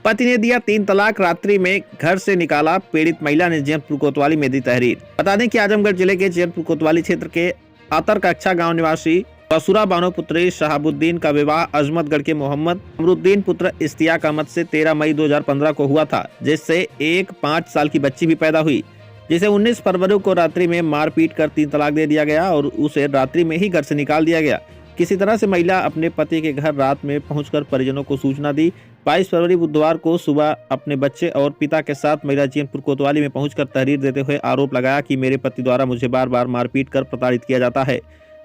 पति ने दिया 3 तलाक, रात्रि में घर से निकाला, पीड़ित महिला ने जैनपुर कोतवाली में दी तहरीर। बता दें कि आजमगढ़ जिले के जैनपुर कोतवाली क्षेत्र के आतरकक्षा गांव निवासी बसुरा बानो पुत्री शहाबुद्दीन का विवाह अजमतगढ़ के मोहम्मद अमरुद्दीन पुत्र इश्तियाक अहमद से 13 मई 2015 को हुआ था, जिससे एक 5 साल की बच्ची भी पैदा हुई, जिसे 19 फरवरी को रात्रि में मारपीट कर 3 तलाक दे दिया गया और उसे रात्रि में ही घर से निकाल दिया गया। किसी तरह से महिला अपने पति के घर रात में पहुंचकर परिजनों को सूचना दी। 22 फरवरी बुधवार को सुबह अपने बच्चे और पिता के साथ महिला जैनपुर कोतवाली में पहुंचकर तहरीर देते हुए आरोप लगाया कि मेरे पति द्वारा मुझे बार बार मारपीट कर प्रताड़ित किया जाता है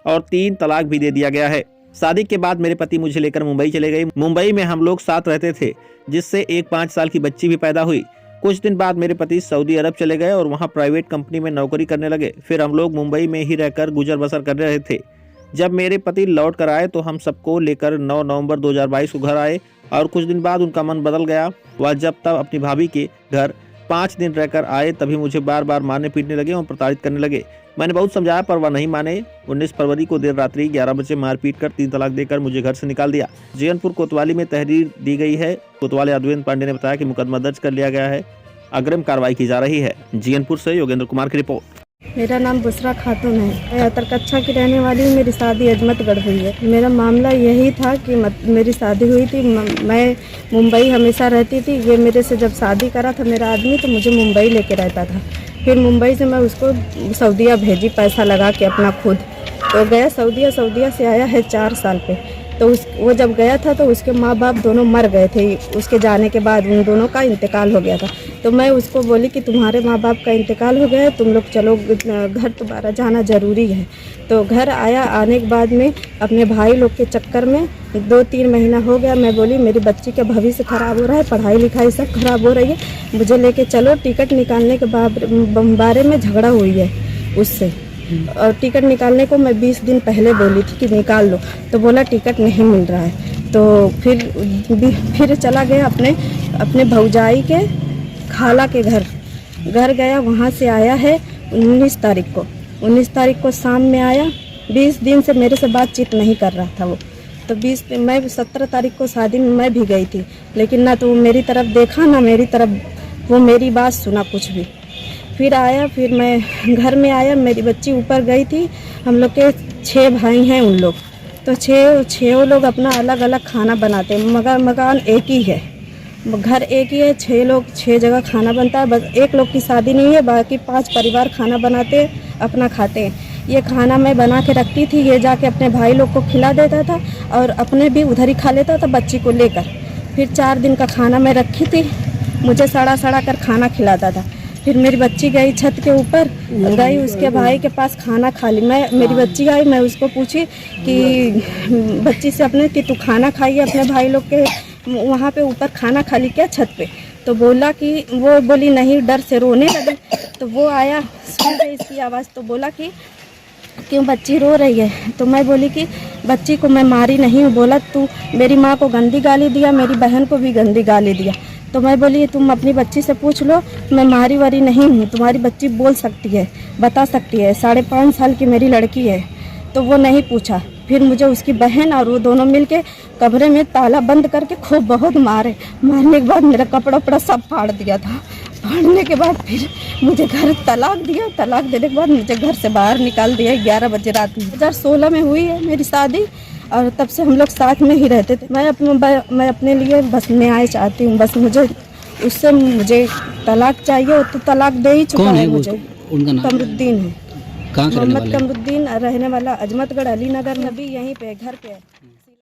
और 3 तलाक भी दे दिया गया है। शादी के बाद मेरे पति मुझे लेकर मुंबई चले गए। मुंबई में हम लोग साथ रहते थे, जिससे एक 5 साल की बच्ची भी पैदा हुई। कुछ दिन बाद मेरे पति सऊदी अरब चले गए और वहां प्राइवेट कंपनी में नौकरी करने लगे। फिर हम लोग मुंबई में ही रहकर गुजर बसर कर रहे थे। जब मेरे पति लौट कर आए तो हम सबको लेकर 9 नवंबर 2022 को घर आए और कुछ दिन बाद उनका मन बदल गया। वह जब तब अपनी भाभी के घर 5 दिन रहकर आए, तभी मुझे बार बार मारने पीटने लगे और प्रताड़ित करने लगे। मैंने बहुत समझाया पर वह नहीं माने। 19 फरवरी को देर रात्रि 11 बजे मारपीट कर 3 तलाक देकर मुझे घर से निकाल दिया। जैनपुर कोतवाली में तहरीर दी गई है। कोतवाली अद्वैत पांडे ने बताया कि मुकदमा दर्ज कर लिया गया है, अग्रिम कार्रवाई की जा रही है। जैनपुर से योगेंद्र कुमार की रिपोर्ट। मेरा नाम बुसरा खातून है। मैं अतरकक्षा की रहने वाली हूँ। मेरी शादी अजमतगढ़ हुई है। मेरा मामला यही था कि मेरी शादी हुई थी। मैं मुंबई हमेशा रहती थी। ये मेरे से जब शादी करा था मेरा आदमी, तो मुझे मुंबई लेके रहता था। फिर मुंबई से मैं उसको सऊदीया भेजी, पैसा लगा के अपना खुद। तो गया सऊदीया से आया है 4 साल पे। तो वो जब गया था तो उसके माँ बाप दोनों मर गए थे। उसके जाने के बाद उन दोनों का इंतकाल हो गया था। तो मैं उसको बोली कि तुम्हारे माँ बाप का इंतकाल हो गया है, तुम लोग चलो, घर दोबारा जाना ज़रूरी है। तो घर आया। आने के बाद में अपने भाई लोग के चक्कर में 2-3 महीना हो गया। मैं बोली मेरी बच्ची का भविष्य ख़राब हो रहा है, पढ़ाई लिखाई सब खराब हो रही है, मुझे लेके चलो। टिकट निकालने के बारे में झगड़ा हुई है उससे। और टिकट निकालने को मैं 20 दिन पहले बोली थी कि निकाल लो, तो बोला टिकट नहीं मिल रहा है। तो फिर चला गया अपने भौजाई के खाला के घर गया। वहाँ से आया है 19 तारीख को शाम में आया। 20 दिन से मेरे से बातचीत नहीं कर रहा था वो। तो मैं 17 तारीख को शादी में मैं भी गई थी, लेकिन ना तो वो मेरी तरफ देखा ना मेरी तरफ वो मेरी बात सुना कुछ भी। फिर आया, फिर मैं घर में आया। मेरी बच्ची ऊपर गई थी। हम लोग के 6 भाई हैं उन लोग। तो 6 लोग अपना अलग अलग खाना बनाते हैं, मगर मकान एक ही है, घर एक ही है। 6 लोग 6 जगह खाना बनता है। बस एक लोग की शादी नहीं है, बाकी 5 परिवार खाना बनाते हैं, अपना खाते हैं। ये खाना मैं बना के रखती थी, ये जाके अपने भाई लोग को खिला देता था और अपने भी उधर ही खा लेता था बच्ची को लेकर। फिर 4 दिन का खाना मैं रखी थी, मुझे सड़ा कर खाना खिलाता था। फिर मेरी बच्ची गई छत के ऊपर, गई उसके भाई के पास खाना खा ली। मेरी बच्ची आई, मैं उसको पूछी कि बच्ची से अपने कि तू खाना खाई अपने भाई लोग के वहाँ पे ऊपर खाना खा ली क्या छत पे? तो वो बोली नहीं, डर से रोने लगी। तो वो आया, सुन गई इसकी आवाज़, तो बोला कि क्यों बच्ची रो रही है? तो मैं बोली कि बच्ची को मैं मारी नहीं हूँ। बोला तू मेरी माँ को गंदी गाली दिया, मेरी बहन को भी गंदी गाली दिया। तो मैं बोली तुम अपनी बच्ची से पूछ लो, मैं मारी वारी नहीं हूँ, तुम्हारी बच्ची बोल सकती है, बता सकती है, 5.5 साल की मेरी लड़की है। तो वो नहीं पूछा। फिर मुझे उसकी बहन और वो दोनों मिलके कमरे में ताला बंद करके खूब बहुत मारने के बाद मेरा कपड़ा उपड़ा सब फाड़ दिया था। फाड़ने के बाद फिर मुझे घर तलाक दिया। तलाक देने के बाद मुझे घर से बाहर निकाल दिया 11 बजे रात में। 2016 में हुई है मेरी शादी और तब से हम लोग साथ में ही रहते थे। मैं अपने लिए बस न्याय चाहती हूँ। बस मुझे तलाक चाहिए। और तो तलाक दे ही चुका है मुझे। कमरुद्दीन है, मोहम्मद कमरुद्दीन, रहने वाला अजमतगढ़ अली नगर में, भी यहीं पे घर पे है।